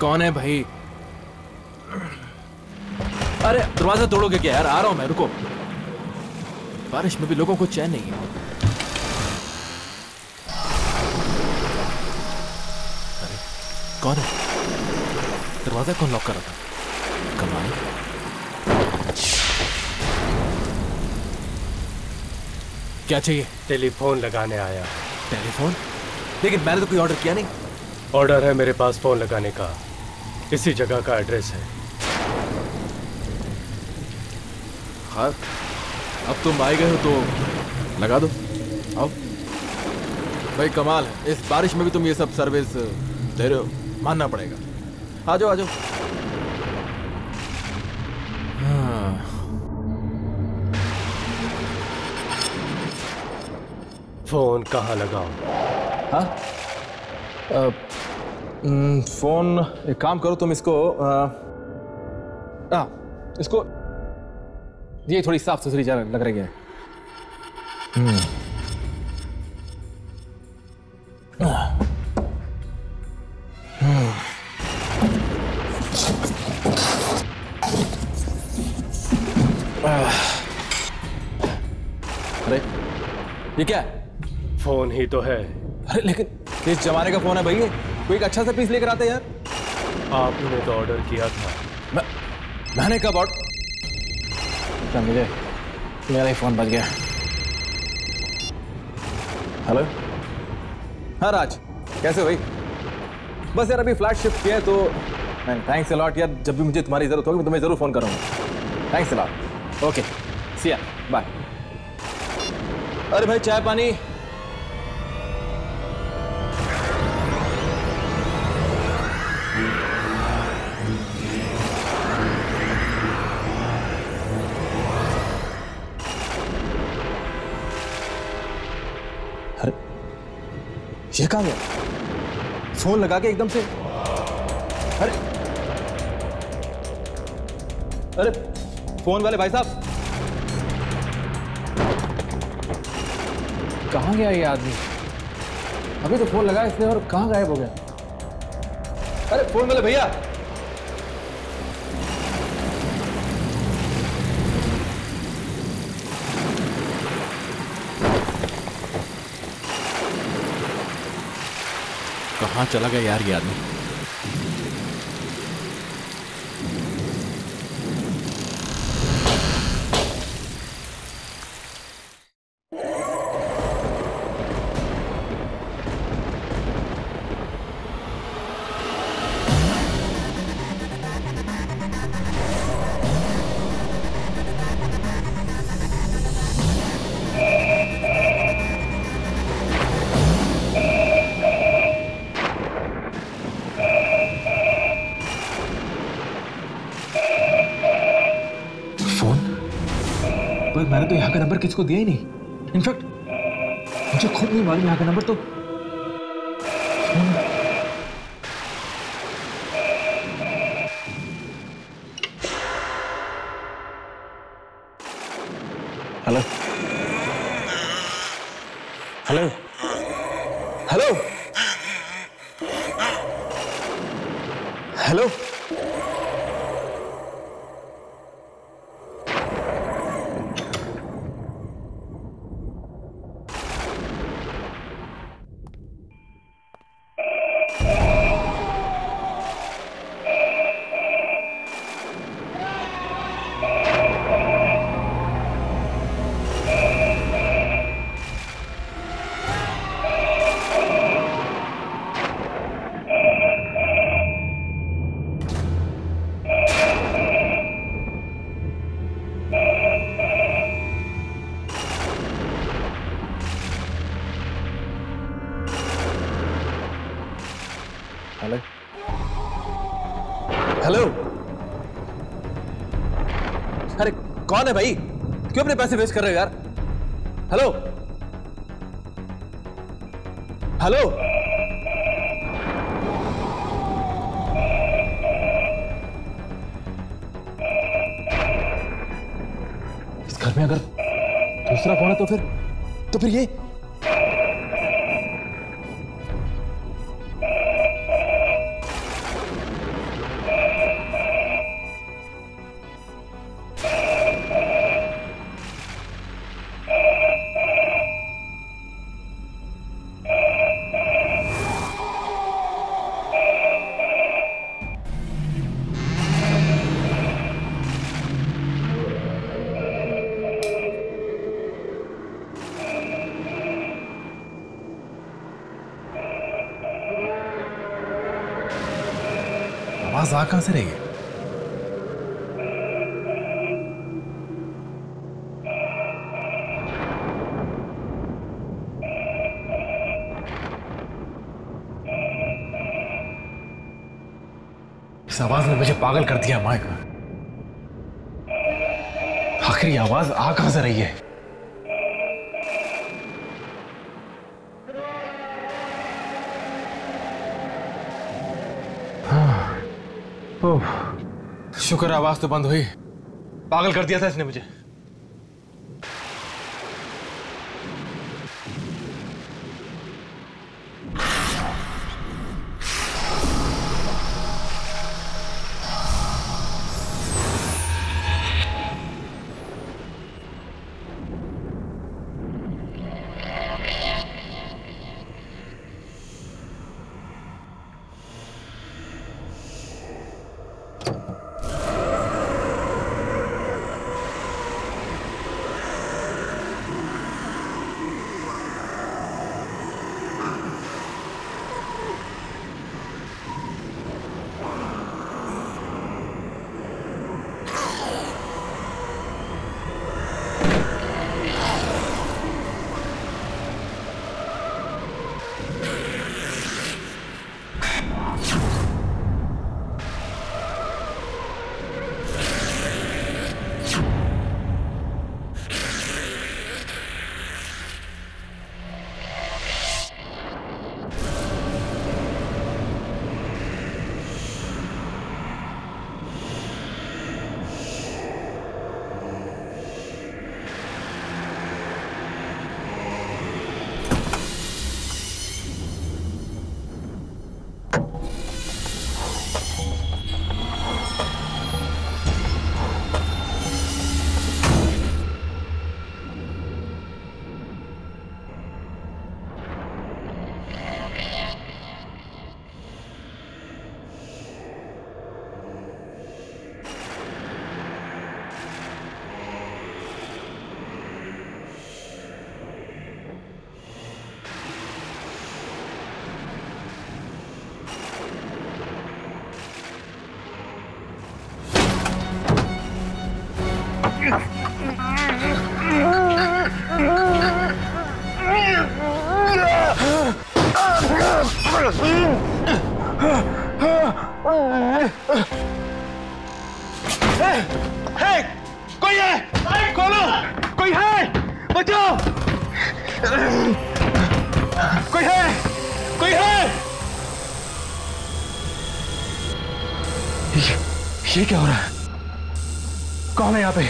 कौन है भाई? अरे दरवाजा तोड़ोगे क्या यार? आ रहा हूं मैं, रुको। बारिश में भी लोगों को चैन नहीं है। अरे कौन है? दरवाजा कौन लॉक कर रहा था? कमाल। क्या चाहिए? टेलीफोन लगाने आया। टेलीफोन? लेकिन मैंने तो कोई ऑर्डर किया नहीं। ऑर्डर है मेरे पास फोन लगाने का। इसी जगह का एड्रेस है। हाँ, अब तुम आए गए हो तो लगा दो। आओ भाई, कमाल है। इस बारिश में भी तुम ये सब सर्विस दे रहे हो, मानना पड़ेगा। आ जाओ आ जाओ। हाँ। फोन कहाँ लगाऊं? हाँ? फोन एक काम करो तुम, इसको इसको ये थोड़ी साफ सुथरी जगह लग रही है। अरे ये क्या है? फोन ही तो है। अरे लेकिन किस जमाने का फोन है भाई ये? कोई एक अच्छा सा पीस लेकर आते यार। आप ही ने तो ऑर्डर किया था। मैंने कब ऑर्डर? मुझे मेरा ही फोन बज गया। हेलो। हाँ राज, कैसे हो भाई? बस यार अभी फ्लैट शिफ्ट किया है तो थैंक्स अ लॉट यार। जब भी मुझे तुम्हारी जरूरत होगी मैं तुम्हें जरूर फोन करूंगा। Thanks a lot. ओके सी या, बाय। अरे भाई चाय पानी? अरे ये कहाँ गया? फोन लगा के एकदम से। अरे अरे फोन वाले भाई साहब, कहाँ गया ये आदमी? अभी तो फोन लगा इसने और कहाँ गायब हो गया? अरे फोन वाले भैया, कहाँ चला गया यार ये आदमी? मैंने तो यहाँ का नंबर किसको दिया ही नहीं। इनफैक्ट मुझे खुद नहीं मालूम यहाँ का नंबर तो। Hello hello hello hello. Hello hello. अरे कौन है भाई? क्यों अपने पैसे वेस्ट कर रहे हो यार? Hello hello. इस घर में अगर दूसरा फोन है तो फिर ये आवाज आ कहां से रही है? इस आवाज ने मुझे पागल कर दिया माइक। आखिर ये आवाज आ कहां से रही है? शुक्र आवाज तो बंद हुई। पागल कर दिया था इसने मुझे। कोई है? खोलो! कोई है? बचाओ! कोई है? कोई है? ये क्या हो रहा है? कौन है यहाँ पे?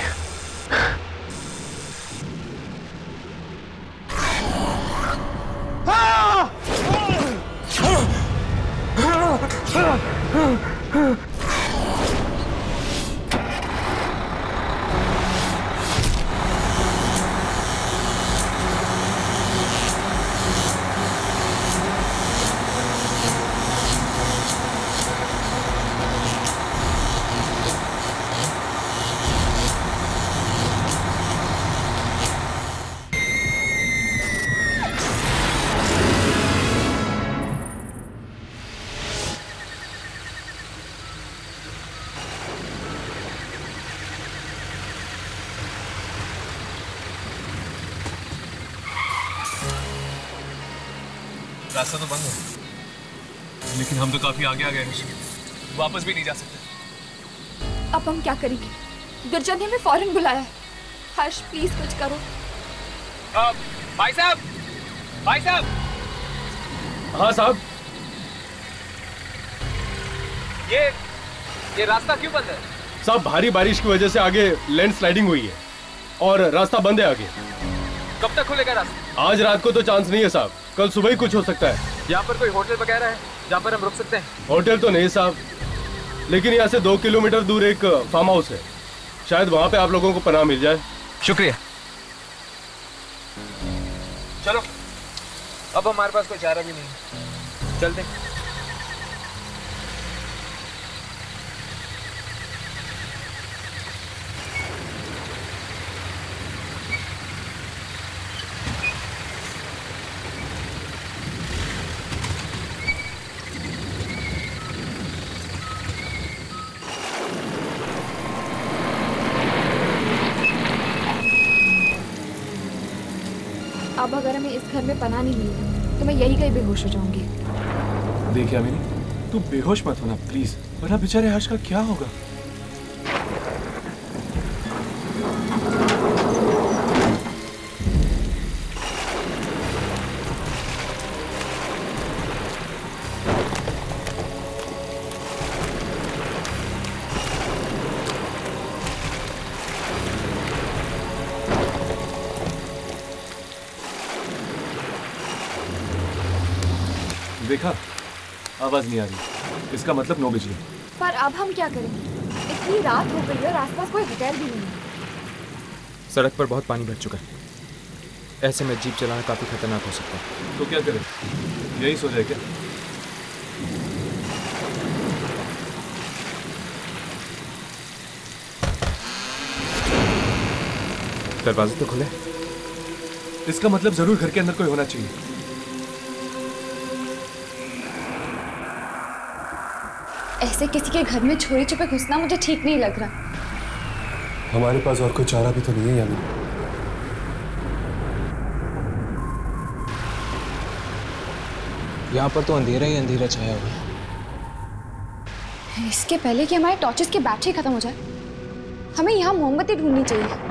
रास्ता तो बंद है, लेकिन हम तो काफी आगे आ गए हैं। वापस भी नहीं जा सकते। अब हम क्या करेंगे? दुर्जय ने हमें फौरन बुलाया है। हर्ष प्लीज कुछ करो। भाई साहब! भाई साहब! हाँ साहब। ये रास्ता क्यों बंद है? साहब भारी बारिश की वजह से आगे लैंडस्लाइडिंग हुई है और रास्ता बंद है आगे। कब तक खुलेगा रास्ता? आज रात को तो चांस नहीं है साहब, कल सुबह ही कुछ हो सकता है। यहाँ पर कोई होटल वगैरह है जहाँ पर हम रुक सकते हैं? होटल तो नहीं साहब, लेकिन यहाँ से 2 किलोमीटर दूर एक फार्म हाउस है, शायद वहाँ पे आप लोगों को पनाह मिल जाए। शुक्रिया। चलो, अब हमारे पास कोई चारा भी नहीं, चलते हैं। अब अगर मैं इस घर में पनाह नहीं ली तो मैं यही कहीं बेहोश हो जाऊंगी। देखिए अमीनी, तू बेहोश मत होना प्लीज, वरना बेचारे हर्ष का क्या होगा। देखा, आवाज नहीं आ रही, इसका मतलब 9 बजे। पर अब हम क्या करेंगे? इतनी रात हो गई और आसपास कोई होटल भी नहीं है। सड़क पर बहुत पानी भर चुका है, ऐसे में जीप चलाना काफी खतरनाक हो सकता है। तो क्या करें, यही सो जाए क्या? दरवाजे तो खुले, इसका मतलब जरूर घर के अंदर कोई होना चाहिए। ऐसे किसी के घर में चोरी छुपे घुसना मुझे ठीक नहीं लग रहा। हमारे पास और कोई चारा भी तो नहीं है यानी। यहाँ पर तो अंधेरा ही अंधेरा छाया हुआ है। इसके पहले कि हमारे टॉर्चेस की बैटरी खत्म हो जाए, हमें यहाँ मोमबत्ती ढूंढनी चाहिए।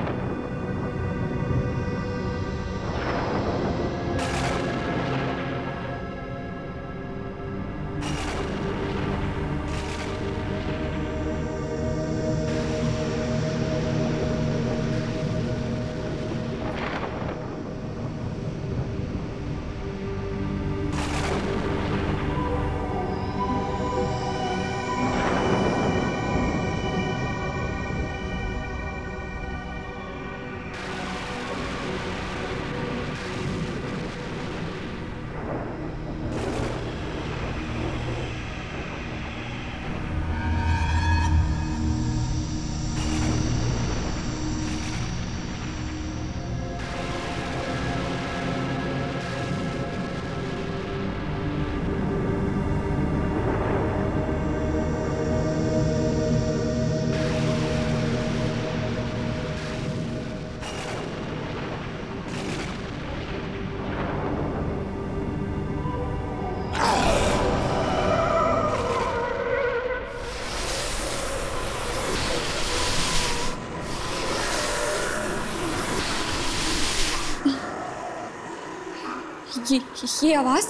ये आवाज,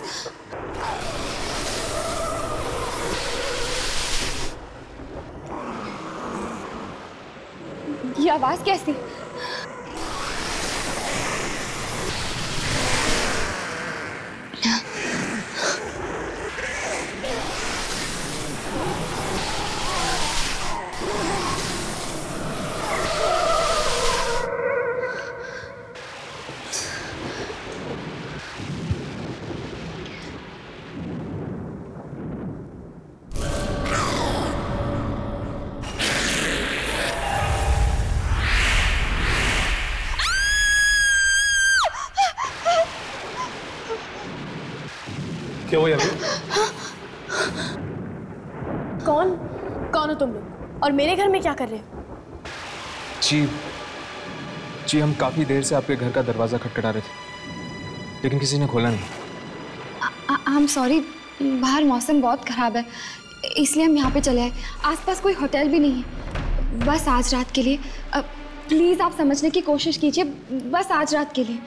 ये आवाज कैसी? क्या हुआ यार? कौन हो तुम लोग और मेरे घर में क्या कर रहे हो? जी हम काफी देर से आपके घर का दरवाजा खटखटा रहे थे, लेकिन किसी ने खोला नहीं। आई एम सॉरी, बाहर मौसम बहुत खराब है, इसलिए हम यहाँ पे चले आए। आसपास कोई होटल भी नहीं है, बस आज रात के लिए। प्लीज आप समझने की कोशिश कीजिए, बस आज रात के लिए।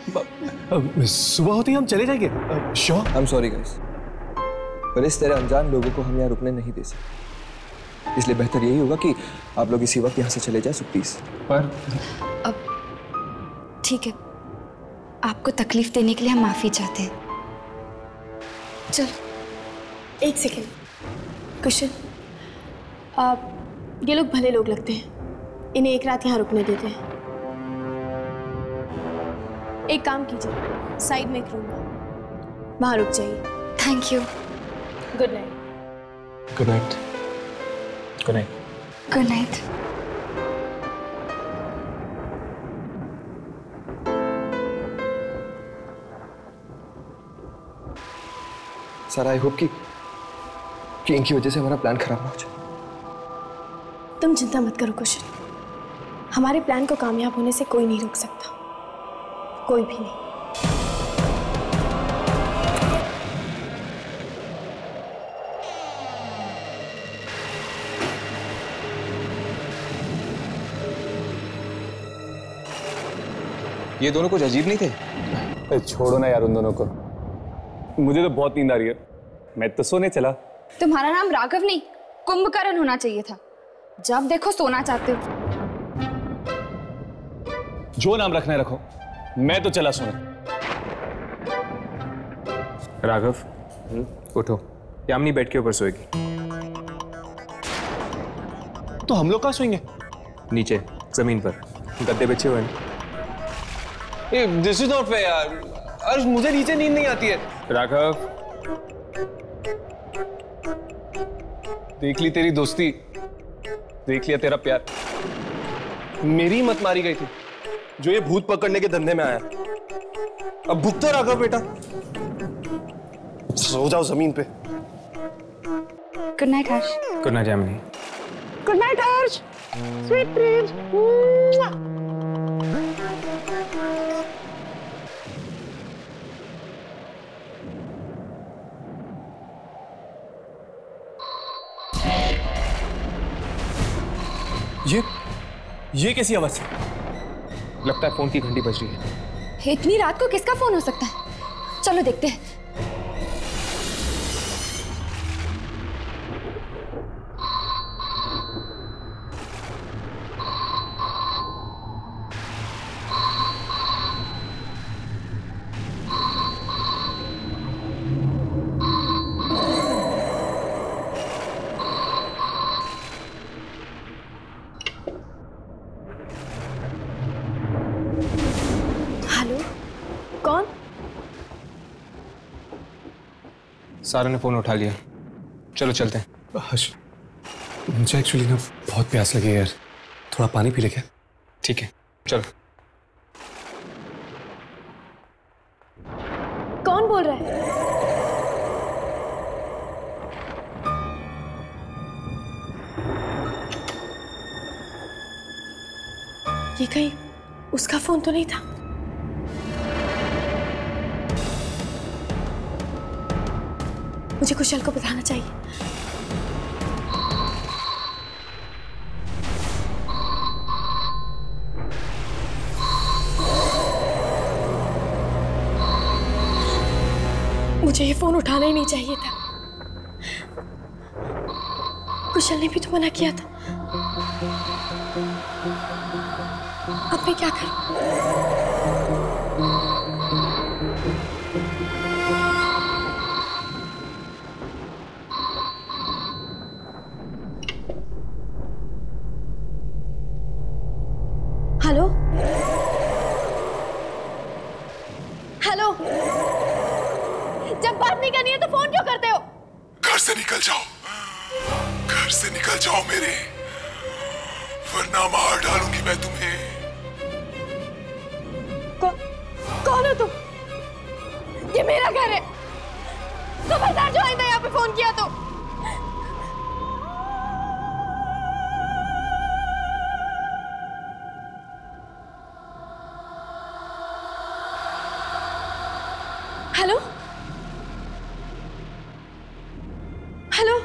सुबह होते ही हम चले जाएंगे। Sure? I am sorry guys, पर इस तरह अनजान लोगों को हम यहाँ रुकने नहीं दे सकते, इसलिए बेहतर यही होगा कि आप लोग इसी वक्त यहाँ से चले जाए। So please. पर ठीक है, आपको तकलीफ देने के लिए हम माफी चाहते हैं। चल एक सेकेंड कुशन, ये लोग भले लोग लगते हैं, इन्हें एक रात यहाँ रुकने देते हैं। एक काम कीजिए, साइड में एक रूम है, वहाँ रुक जाइए। Thank you. Good night. Good night. Good night. Good night. Sir I hope कि इनकी वजह से हमारा प्लान खराब ना हो जाए। तुम चिंता मत करो कुशन, हमारे प्लान को कामयाब होने से कोई नहीं रोक सकता, कोई भी नहीं। ये दोनों कुछ अजीब नहीं थे? अरे छोड़ो ना यार उन दोनों को, मुझे तो बहुत नींद आ रही है, मैं तो सोने चला। तुम्हारा नाम राघव नहीं कुंभकर्ण होना चाहिए था। जब देखो सोना चाहते हो। जो नाम रखना है रखो, मैं तो चला सोने। राघव उठो, यामिनी बेड के ऊपर सोएगी। तो हम लोग कहाँ सोएंगे? नीचे जमीन पर गद्दे बिछे हुए हैं। दिस इज नॉट फेयर यार। अर्श, मुझे नीचे नींद नहीं आती है। राघव देख ली तेरी दोस्ती, देख लिया तेरा प्यार। मेरी मत मारी गई थी जो ये भूत पकड़ने के धंधे में आया। अब भुगतो राघव बेटा, सो जाओ जमीन पे। Good night Harsh. Good night Yamini. Good night Harsh, sweet dreams. ये कैसी आवाज है? लगता है फोन की घंटी बज रही है। इतनी रात को किसका फोन हो सकता है? चलो देखते हैं। कौन? सारा ने फोन उठा लिया, चलो चलते हैं। हर्ष, मुझे एक्चुअली ना बहुत प्यास लगी है यार, थोड़ा पानी पी ले क्या? ठीक है चलो। कौन बोल रहा है? ये कहीं उसका फोन तो नहीं था? मुझे कुशल को बताना चाहिए। मुझे ये फोन उठाना ही नहीं चाहिए था। कुशल ने भी तो मना किया था। अब मैं क्या करूं? हेलो हेलो, जब बात नहीं करनी है तो फोन क्यों करते हो? घर से निकल जाओ, घर से निकल जाओ मेरे, वरना मार डालूंगी मैं तुम्हें। कौन हो तुम? ये मेरा घर है। खबरदार जो आइंदा यहाँ पे फोन किया तो। हेलो हेलो,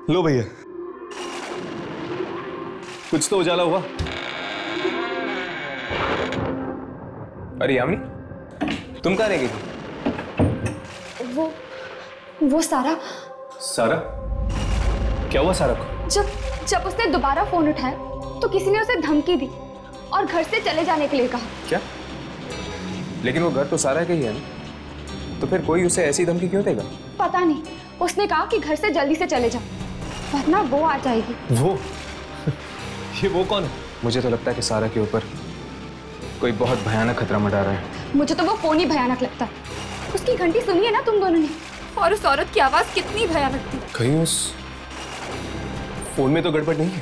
लो भैया, कुछ तो उजाला हुआ। अरे यामिनी, तुम कहाँ रह गई थी? वो सारा क्या हुआ सारा को? जब उसने दोबारा फोन उठाया तो किसी ने उसे धमकी दी और घर से चले जाने के लिए कहा। क्या? लेकिन वो घर तो सारा का ही है ना, तो फिर कोई उसे ऐसी धमकी क्यों देगा? पता नहीं, उसने कहा कि घर से जल्दी से चले जाओ वरना वो आ जाएगी। वो ये वो कौन है? मुझे तो लगता है कि सारा के ऊपर कोई बहुत भयानक खतरा मंडरा रहा है। मुझे तो वो फोन ही भयानक लगता है। उसकी घंटी सुनी है ना तुम दोनों ने, और उस औरत की आवाज कितनी भयानक थी। कहीं उस फोन में तो गड़बड़ नहीं है?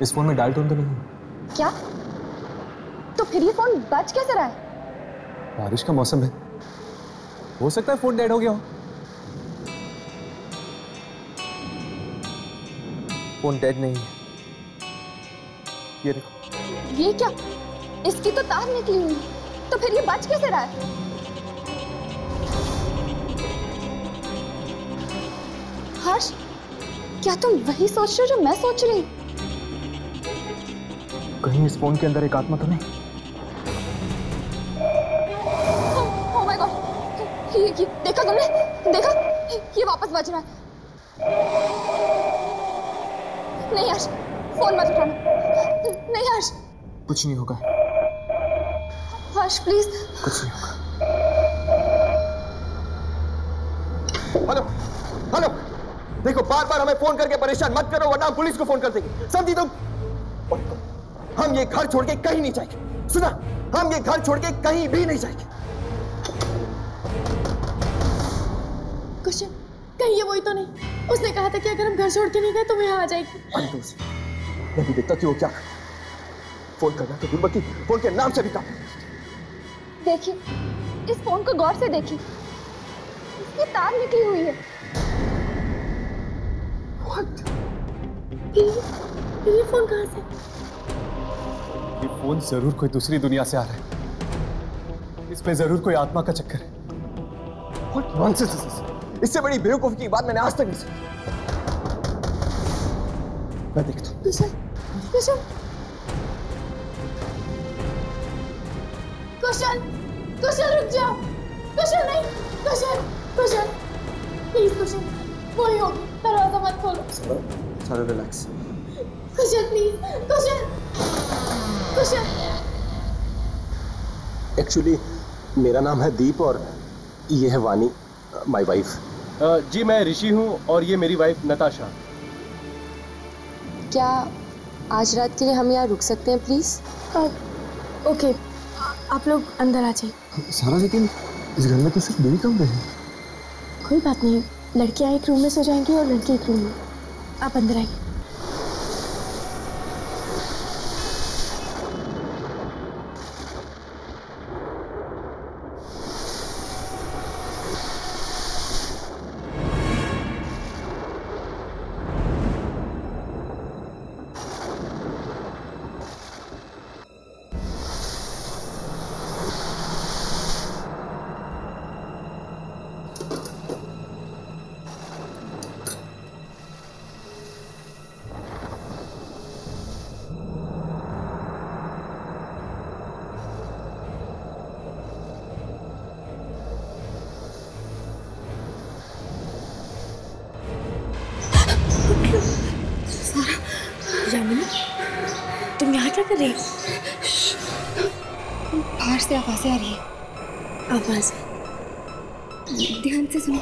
इस फोन में डायल टोन तो नहीं है। क्या? तो फिर ये फोन बज कैसे रहा है? बारिश का मौसम है, हो सकता है फोन डेड हो गया हो। फोन डेड नहीं है, ये देखो। ये क्या? इसकी तो तार निकली हुई है, तो फिर ये बज कैसे रहा है? हर्ष, क्या तुम वही सोच रहे हो जो मैं सोच रही हूँ? कहीं इस फोन के अंदर एक आत्मा तो नहीं? ओह माय गॉड, ये देखा तुमने? देखा? ये वापस बज रहा है। नहीं हर्ष, फोन मत उठाना। नहीं हर्ष, कुछ नहीं होगा। हर्ष प्लीज। कुछ नहीं होगा। हेलो हेलो, देखो बार बार हमें फोन करके परेशान मत करो, वरना पुलिस को फोन कर देंगे, समझी तुम? हम ये घर छोड़ के कहीं नहीं जाएंगे, सुना? हम ये घर छोड़ के कहीं भी नहीं जाएंगे। कुछ कहीं ये वही तो नहीं? उसने कहा था कि अगर हम घर छोड़ के नहीं गए तो मैं यहाँ आ जाएगी। मैं भी देखता कि वो क्या कर। फोन करना तो दूर, बल्कि फोन के नाम से भी काम। देखिए, इस फोन को गौर से देखिए, इसकी तार निकली हुई है। What? ये फोन कहाँ से? ये फोन जरूर कोई दूसरी दुनिया से आ रहा है। इसमें जरूर कोई आत्मा का चक्कर है। What nonsense is this? इससे बड़ी बेवकूफी की बात मैंने आज तक नहीं सुनी। मैं देखता हूँ। कुशल, कुशल, कुशल, कुशल रुक जाओ। कुशल नहीं, कुशल, कुशल, प्लीज कुशल, वही होगी, दरवाजा मत खोलो। सारा relax. Kusal please, Kusal, Kusal. Actually मेरा नाम है दीप और ये है वानी, माय वाइफ। जी मैं ऋषि हूँ और ये मेरी वाइफ नताशा। क्या आज रात के लिए हम यहाँ रुक सकते हैं प्लीज? ओके, आप लोग अंदर आ जाइए। सारा, लेकिन इस घर में तो सिर्फ 2 कमरे हैं। कोई बात नहीं, लड़कियाँ एक रूम में सो जाएंगी और लड़के एक रूम में। आप अंदर आइए। यामिनी, तुम यहाँ क्या कर रही हो? बाहर से आवाजें आ रही है। आवाज? ध्यान से सुनो।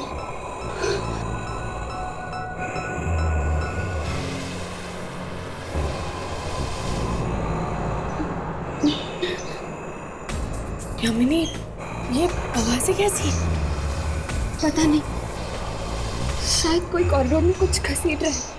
यामिनी, ये आवाजें कैसी? पता नहीं, शायद कोई कॉरिडोर में कुछ घसीट रहा है।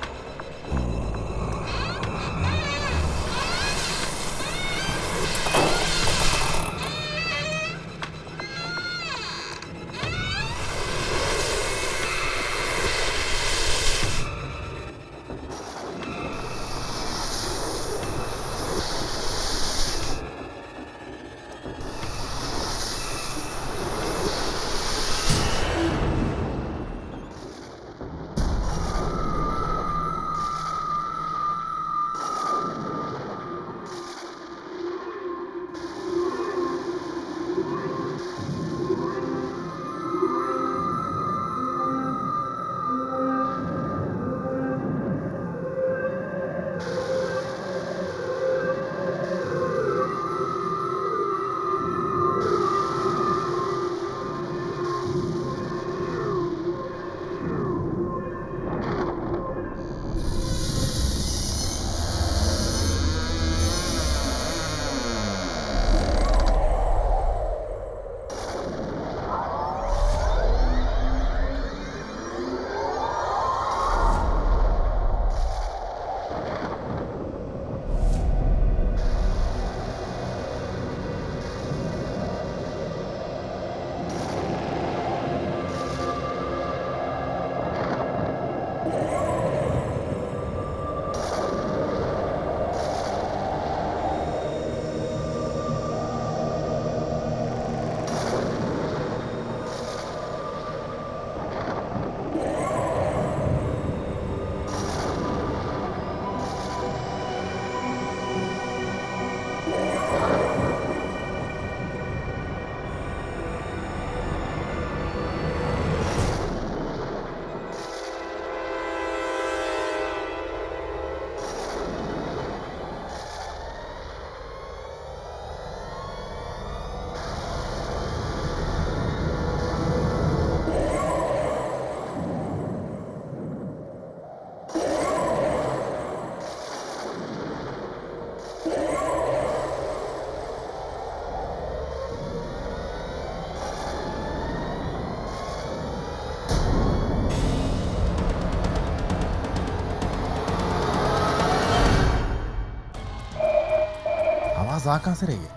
आवाज आ कहां से रही है?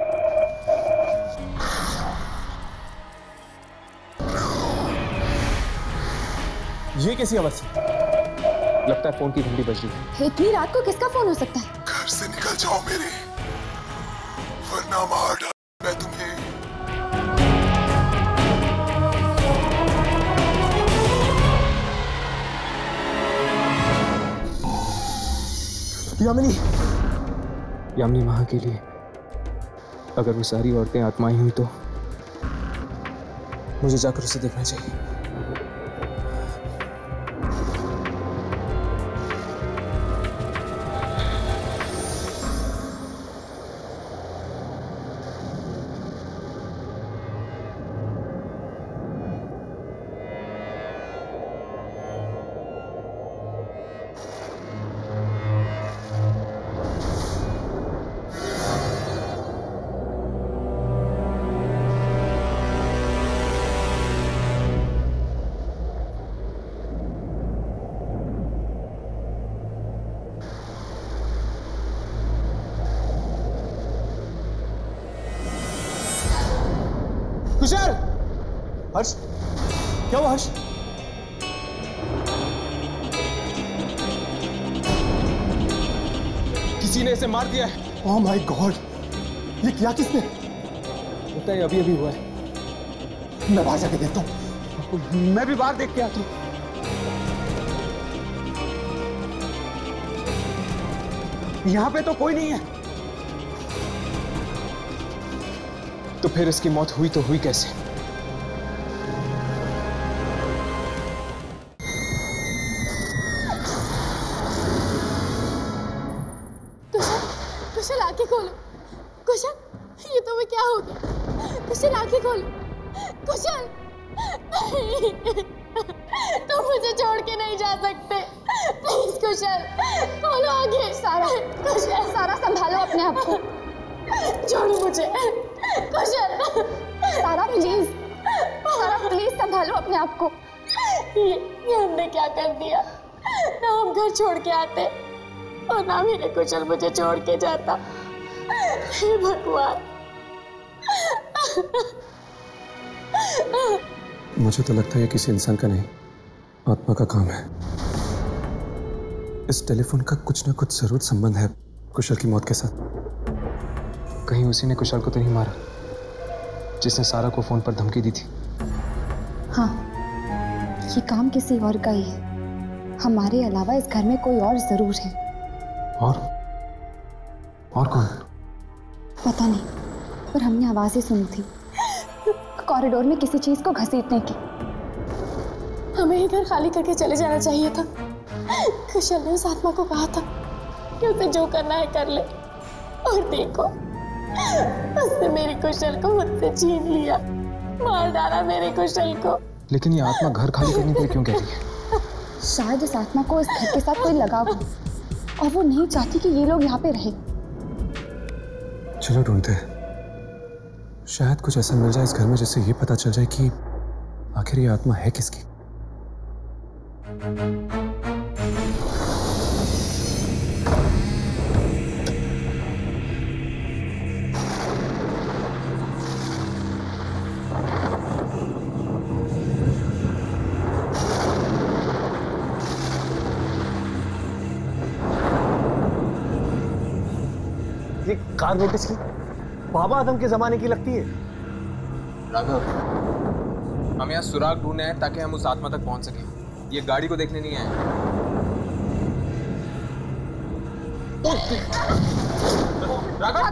ये कैसी आवाज थी? लगता है फोन की घंटी बज रही है। इतनी रात को किसका फोन हो सकता है? घर से निकल जाओ मेरे, वरना मार डाल मैं तुम्हें। यामिनी, यामिनी वहां के लिए अगर वो सारी औरतें आत्माएं हुई तो मुझे जाकर उसे देखना चाहिए। कुशल! हर्ष, क्या हुआ हर्ष? किसी ने इसे मार दिया है। Oh my God! ये किया किसने? लगता है अभी अभी हुआ है। मैं बाहर जाके देखता हूँ। मैं भी बाहर देख के आता हूँ। यहां पे तो कोई नहीं है। तो फिर इसकी मौत हुई तो हुई कैसे? कुशल आंखें खोलो। कुशल, ये तुम्हें क्या हो गया? कुशल आंखें खोलो। कुशल, नहीं, तुम मुझे छोड़ के नहीं जा सकते। प्लीज कुशल, खोलो आंखें। सारा, कुशल, सारा संभालो अपने आप को। छोड़ो मुझे। कुशल, सारा प्लीज, सारा प्लीज संभालो अपने आप को। ये हमने क्या कर दिया? ना हम घर छोड़ के आते और ना मेरे कुशल मुझे छोड़ के जाता। हे भगवान। मुझे तो लगता है ये किसी इंसान का नहीं, आत्मा का काम है। इस टेलीफोन का कुछ ना कुछ जरूर संबंध है कुशल की मौत के साथ। कहीं उसी ने कुशल को तो नहीं मारा जिसने सारा को फोन पर धमकी दी थी? हाँ, ये काम किसी और का ही है। हमारे अलावा इस घर में कोई और जरूर है। और कौन? पता नहीं, पर हमने आवाजें सुनी थी कॉरिडोर में किसी चीज को घसीटने की। हमें ये घर खाली करके चले जाना चाहिए था। कुशल ने उस आत्मा को कहा था कि उसे जो करना है कर ले, और देखो उसने मेरे कुशल को मुझसे छीन लिया, मार डाला मेरे कुशल को। लेकिन ये आत्मा घर खाली करने के लिए क्यों कह रही है? शायद इस आत्मा को इस घर के साथ कोई लगाव हो और वो नहीं चाहती कि ये लोग यहाँ पे रहे। चलो ढूंढते हैं, शायद कुछ ऐसा मिल जाए इस घर में जिससे ये पता चल जाए कि आखिर ये आत्मा है किसकी। ये कार नोटिस की बाबा आदम के जमाने की लगती है। राघव, हम यहाँ सुराग ढूंढने हैं ताकि हम उस आत्मा तक पहुंच सकें। ये गाड़ी को देखने नहीं आए। राघव!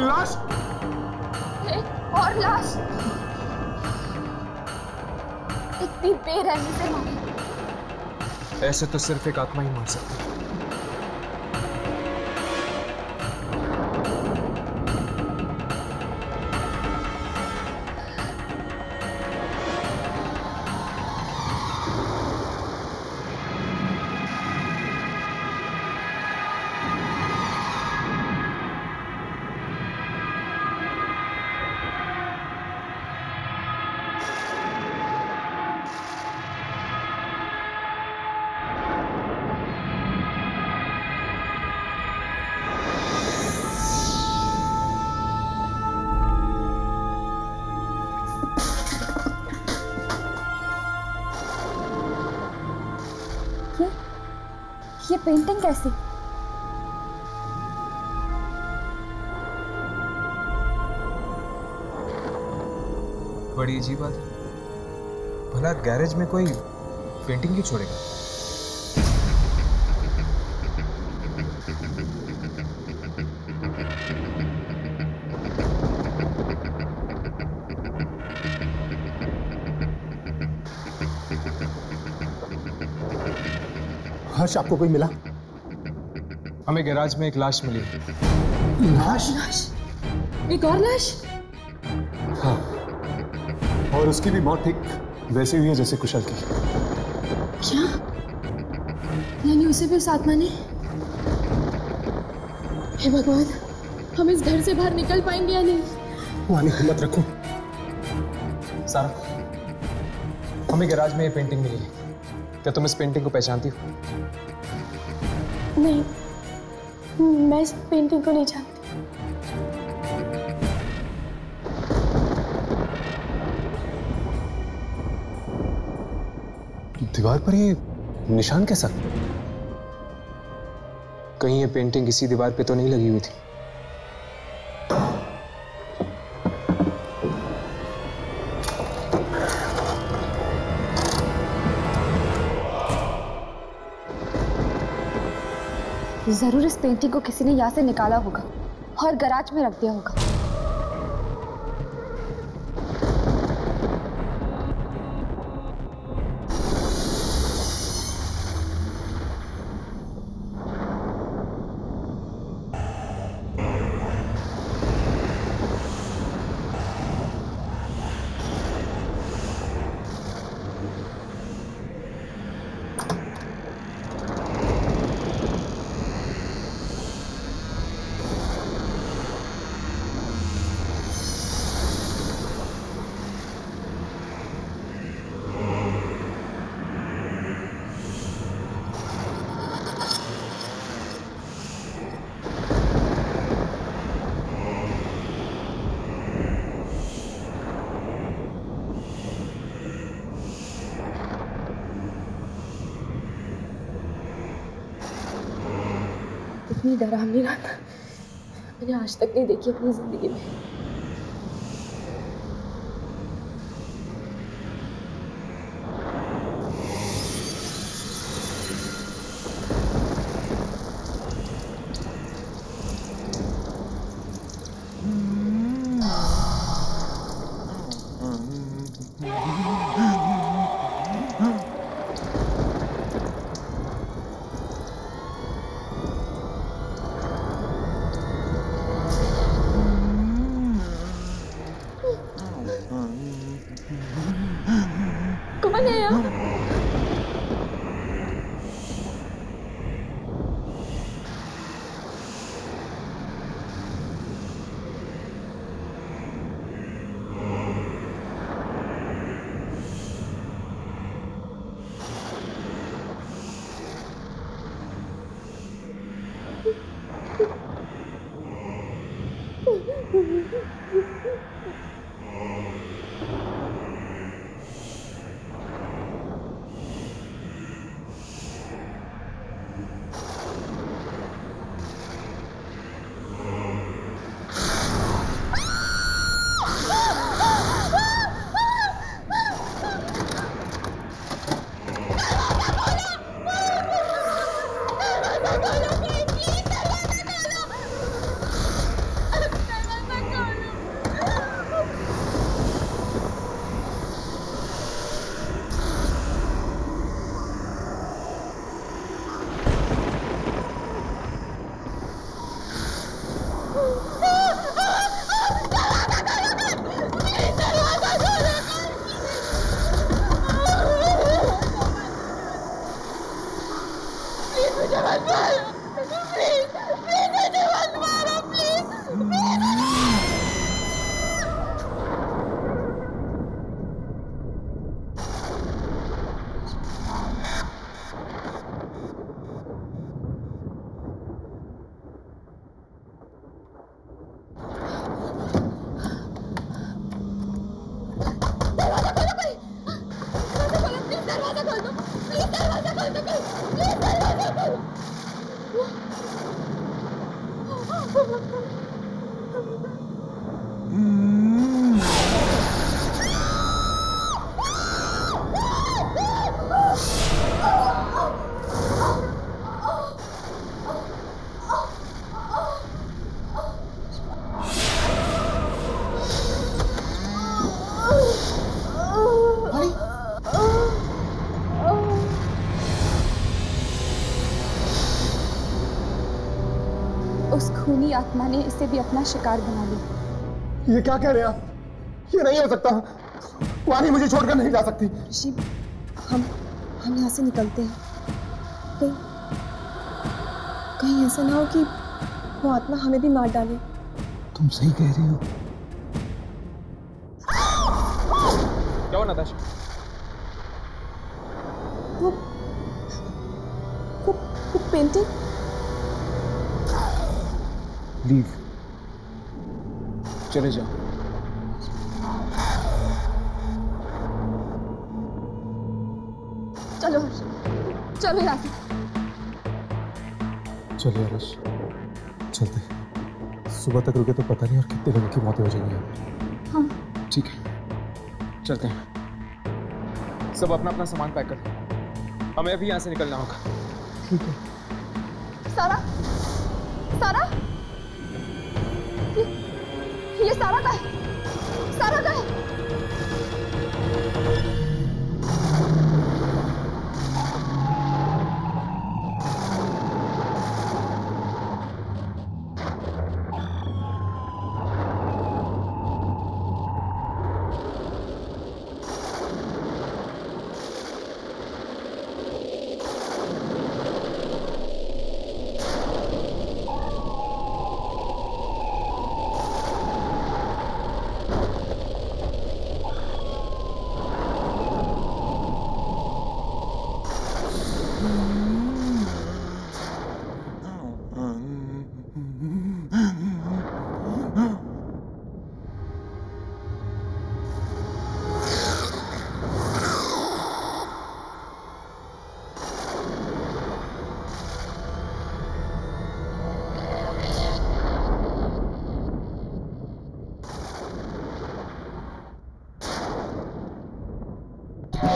लाश और लाश इतनी बेरहमी से मारी। ऐसे तो सिर्फ एक आत्मा ही मार सकती है। ये पेंटिंग कैसी? बड़ी अजीब बात है। भला गैरेज में कोई पेंटिंग क्यों छोड़ेगा? हर्ष, आपको कोई मिला? हमें गैराज में एक लाश मिली। लाश? एक और लाश? हाँ, और उसकी भी मौत ठीक वैसे हुई है जैसे कुशल की। क्या? यानी उसे भी उस आत्मा ने? हे भगवान, हम इस घर से बाहर निकल पाएंगे या नहीं? वानी, हिम्मत रखो। सारा, हमें गैराज में ये पेंटिंग मिली है। क्या तुम इस पेंटिंग को पहचानती हो? नहीं, मैं इस पेंटिंग को नहीं जानती। दीवार पर ये निशान कैसा? कहीं ये पेंटिंग इसी दीवार पे तो नहीं लगी हुई थी? जरूर इस पेंटिंग को किसी ने यहाँ से निकाला होगा और गैराज में रख दिया होगा। इतनी डरावनी रात मैंने आज तक नहीं देखी अपनी जिंदगी में। कौन है यहाँ? उस खूनी आत्मा ने इसे भी अपना शिकार बना लिया। ये क्या कह रहे हैं आप? ये नहीं हो सकता। वानी मुझे छोड़कर नहीं जा सकती। ऋषि, हम यहाँ से निकलते हैं। कहीं ऐसा ना हो कि वो आत्मा हमें भी मार डाले। तुम सही कह रही हो। क्या हुआ नताशा? वो पेंटिंग। लीव, चले जाओ। चलो हर्ष, चलो यहाँ से। चलिए हर्ष, चलते। सुबह तक रुके तो पता नहीं और कितने लोगों की मौतें हो जाएंगी। हाँ ठीक है, चलते हैं। सब अपना अपना सामान पैक कर, हमें अभी यहाँ से निकलना होगा। ठीक है। सारा, सारा, ये सारा का है, सारा का है। क्या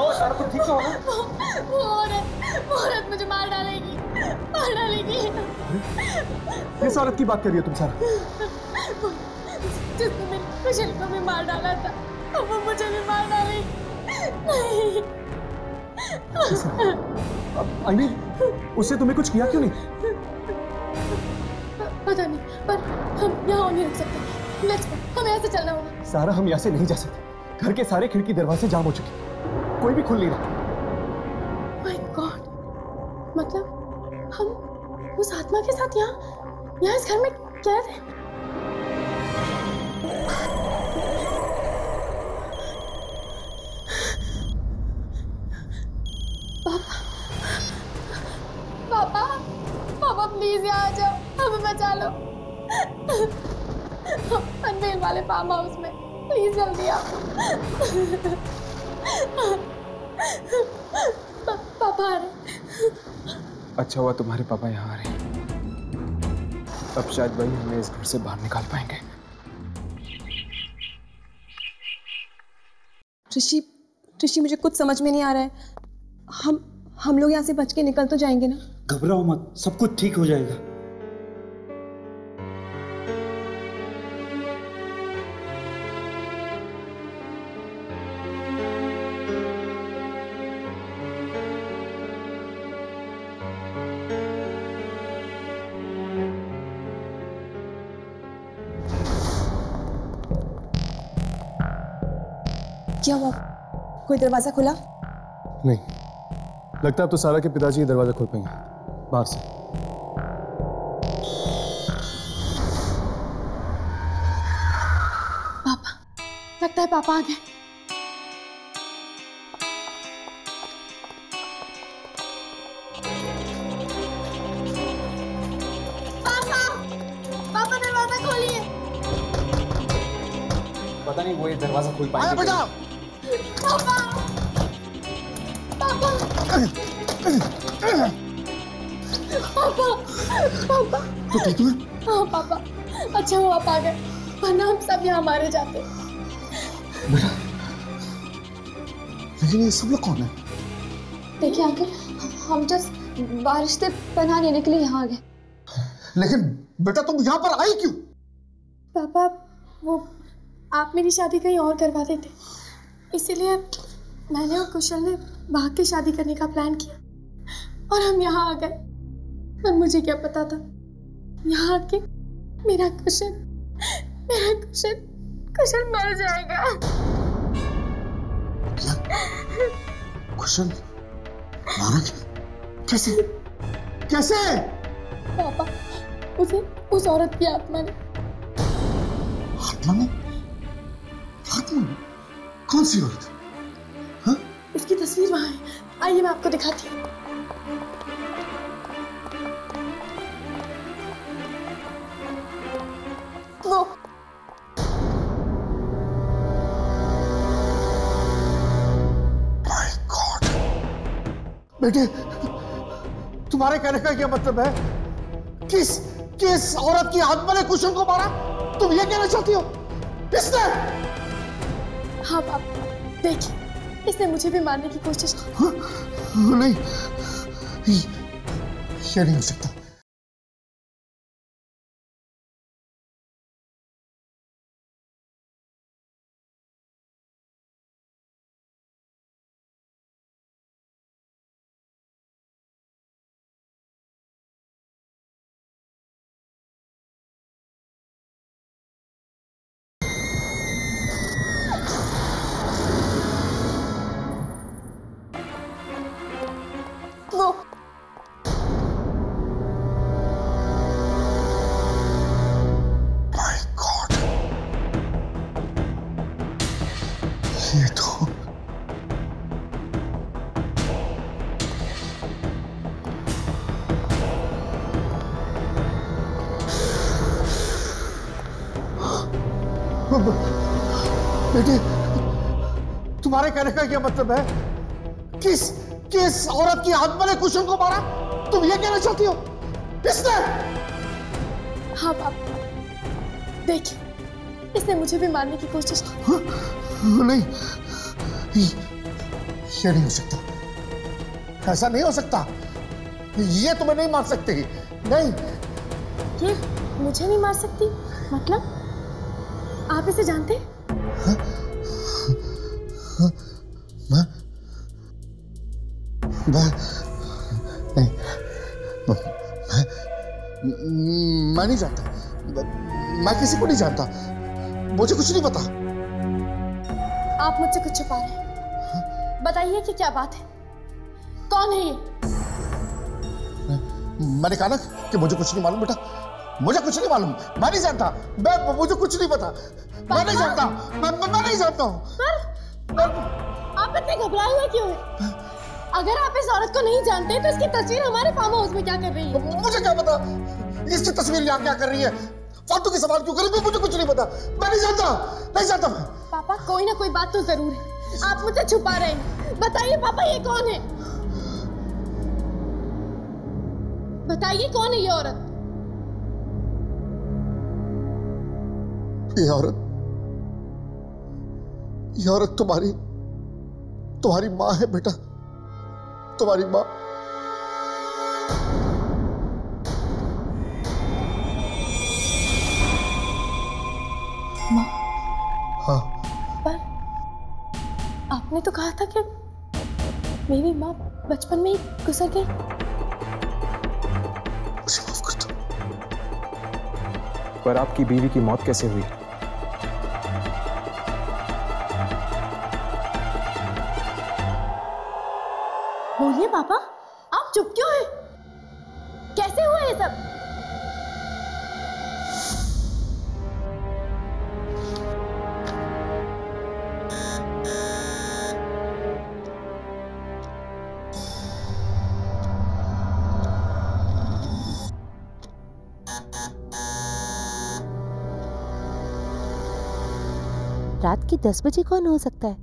हुआ सारा? तुम ठीक से हो ना? वो औरत मुझे मार डालेगी, मार डालेगी। किस औरत की बात कर रही हो तुम सारा? जिसने मेरे कुशल को भी मार डाला था, अब वो मुझे भी मार डालेगी। नहीं। आई मीन, उससे तुम्हें कुछ किया क्यों नहीं? पता नहीं, पर हम यहाँ नहीं रुक सकते। लेट्स गो, हमें यहाँ से चलना होगा। सारा, हम यहाँ से नहीं जा सकते। घर के सारे खिड़की दरवाजे जाम हो चुके, कोई भी खुल नहीं रहा। माय गॉड, मतलब हम उस आत्मा के साथ यहाँ इस घर में कैद हैं। पापा, पापा प्लीज यहाँ आ जाओ, हमें बचा लो। पनवेल वाले फार्म हाउस में, प्लीज जल्दी आओ। पापा आ रहे। अच्छा हुआ तुम्हारे पापा यहाँ आ रहे हैं। अब शायद वही हमें इस घर से बाहर निकाल पाएंगे। ऋषि, मुझे कुछ समझ में नहीं आ रहा है। हम लोग यहाँ से बच के निकल तो जाएंगे ना? घबराओ मत, सब कुछ ठीक हो जाएगा। क्या हुआ? कोई दरवाजा खुला? नहीं, लगता है अब तो सारा के पिताजी ये दरवाजा खोल पाएंगे बाहर से। पापा, लगता है पापा आ गए। पापा, पापा दरवाजा खोलिए। पता नहीं वो ये दरवाजा खोल पाएंगे। पापा, पापा, पापा, पापा। तो ठीक है? हाँ पापा, अच्छा हुआ आप आ गए, वरना हम सब यहाँ मारे जाते। बेटा, लेकिन ये सब लोग कौन है? देखिए अंकल, हम जस्ट बारिश से पनाह लेने के लिए यहाँ आ गए। लेकिन बेटा तुम यहाँ पर आई क्यों? पापा, वो आप मेरी शादी कहीं और करवा देते, इसीलिए मैंने और कुशल ने भाग के शादी करने का प्लान किया और हम यहाँ आ गए। और मुझे क्या पता था यहाँ आके मेरा कुशल मर जाएगा। क्या? कुशल मारा? कैसे? कैसे? पापा, उसे उस औरत की आत्मा ने। आत्मा ने? आत्मा? कौन सी औरत? हाँ? उसकी तस्वीर वहां है, आइए मैं आपको दिखाती हूँ। वो माय गॉड, बेटे तुम्हारे कहने का क्या मतलब है? किस औरत की आत्मा ने कुशन को मारा? तुम ये कहना चाहती हो? इसने? हाँ पापा, देखिए इसने मुझे भी मारने की कोशिश की। नहीं, ये नहीं हो सकता। वो माय गॉड, ये तो बेटे तुम्हारे कहने का क्या मतलब है? किस औरत की आत्मा ने कुशन को मारा? तुम ये कहना चाहती हो? इसने? हाँ पापा, देखिए इसने मुझे भी मारने की कोशिश की। नहीं, ये नहीं हो सकता। ऐसा नहीं हो सकता। ये तुम्हें नहीं मार सकती। नहीं, ये मुझे नहीं मार सकती? मतलब आप इसे जानते हैं? मैं नहीं जानता। मैं किसी को नहीं जानता। मुझे कुछ नहीं पता। आप मुझसे कुछ छुपा रहे हैं। बताइए कि क्या बात है? कौन है ये? मैंने कहा ना कि मुझे कुछ नहीं मालूम बेटा। मुझे कुछ नहीं मालूम। मैं नहीं जानता। मुझे कुछ नहीं पता। मैं नहीं जानता। मैं नहीं जानता हूँ। आप इतने घबराए हुए क्यों हैं? अगर आप इस औरत को नहीं जानते तो इसकी तस्वीर हमारे फार्म हाउस में क्या कर रही है? मुझे क्या पता इसकी तस्वीर यहाँ क्या कर रही है? फालतू के सवाल क्यों कर रही है? मुझे कुछ नहीं पता। मैं नहीं जानता। नहीं जानता मैं। पापा कोई ना कोई बात तो जरूर है। आप मुझे छुपा रहे हैं। बताइए पापा ये कौन है? बताइए कौन है ये औरत? ये औरत तुम्हारी माँ है बेटा। तुम्हारी माँ। माँ? हाँ। पर आपने तो कहा था कि मेरी माँ बचपन में ही गुजर गई। मुझे माफ कर दो। पर आपकी बीवी की मौत कैसे हुई? बोलिए पापा, आप चुप क्यों हैं? कैसे हुआ ये सब? रात के 10 बजे कौन हो सकता है?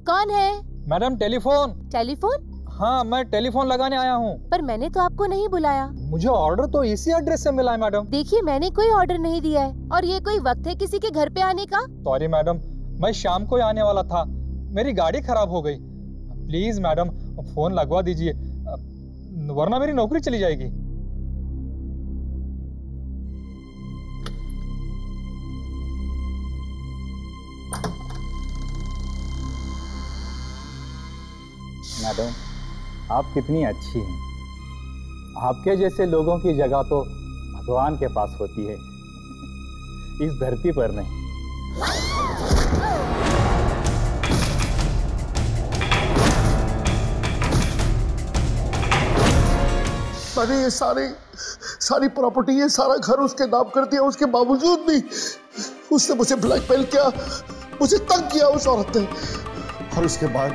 कौन है? Madam telephone. टेलीफोन? हाँ, मैं टेलीफोन लगाने आया हूँ। पर मैंने तो आपको नहीं बुलाया। मुझे ऑर्डर तो इसी एड्रेस से मिला है मैडम। देखिए मैंने कोई ऑर्डर नहीं दिया है। और ये कोई वक्त है किसी के घर पे आने का? सॉरी मैडम, मैं शाम को ही आने वाला था। मेरी गाड़ी खराब हो गई। प्लीज मैडम फोन लगवा दीजिए, वरना मेरी नौकरी चली जाएगी। मैडम आप कितनी अच्छी हैं। आपके जैसे लोगों की जगह तो भगवान के पास होती है, इस धरती पर नहीं। मैंने ये सारी प्रॉपर्टी, ये सारा घर उसके नाम कर दिया। उसके बावजूद भी उसने मुझे ब्लैकमेल किया। मुझे तंग किया उस औरत ने। और उसके बाद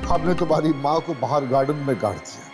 हमने तुम्हारी माँ को बाहर गार्डन में गाड़ दिया।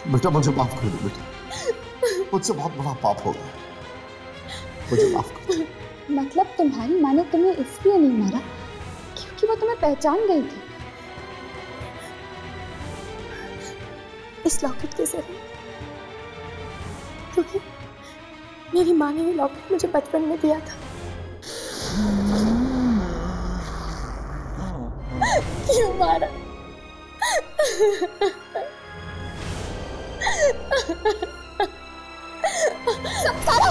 बेटा मुझे माफ कर दो बेटा, मुझसे बहुत बड़ा पाप हो गया, मुझे माफ कर दो। मतलब तुम्हारी माँ ने तुम्हें इसलिए नहीं मारा क्योंकि वो तुम्हें पहचान गई थी? इस लॉकेट के जरिए, क्योंकि मेरी माँ ने ये लॉकेट मुझे बचपन में दिया था। क्यों मारा? सारा!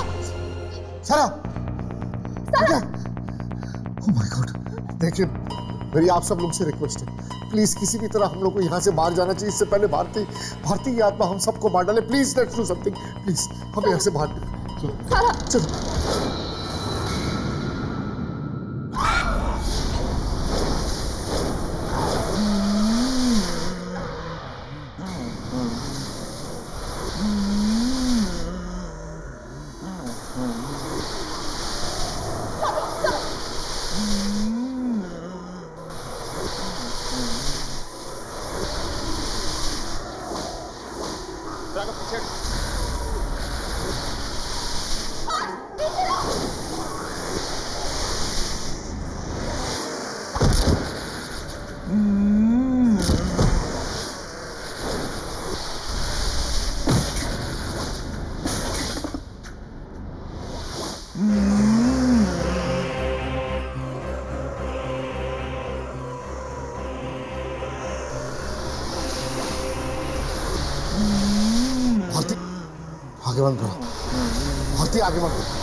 सारा! सारा! Oh my God! देखिए, मेरी आप सब लोग से रिक्वेस्ट है, प्लीज किसी भी तरह हम लोग को यहाँ से बाहर जाना चाहिए। इससे पहले भारती की आत्मा हम सबको मार डाले। Please let's do something, please हम यहाँ से बाहर चलो। आगे बंद करो, भारती आगे बंद करो।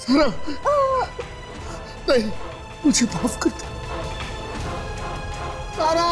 सारा, नहीं, मुझे माफ कर दो सारा।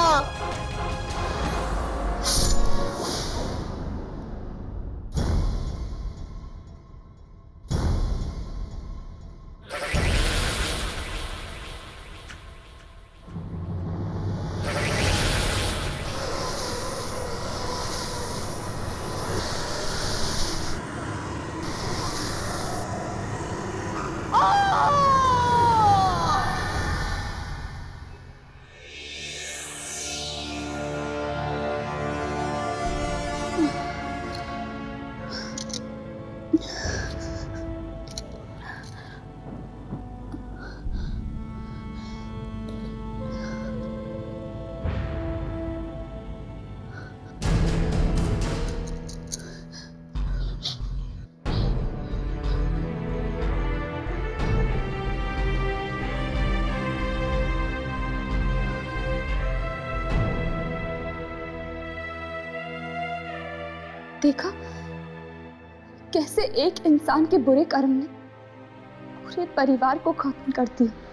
देखा कैसे एक इंसान के बुरे कर्म ने पूरे परिवार को खत्म कर दिया।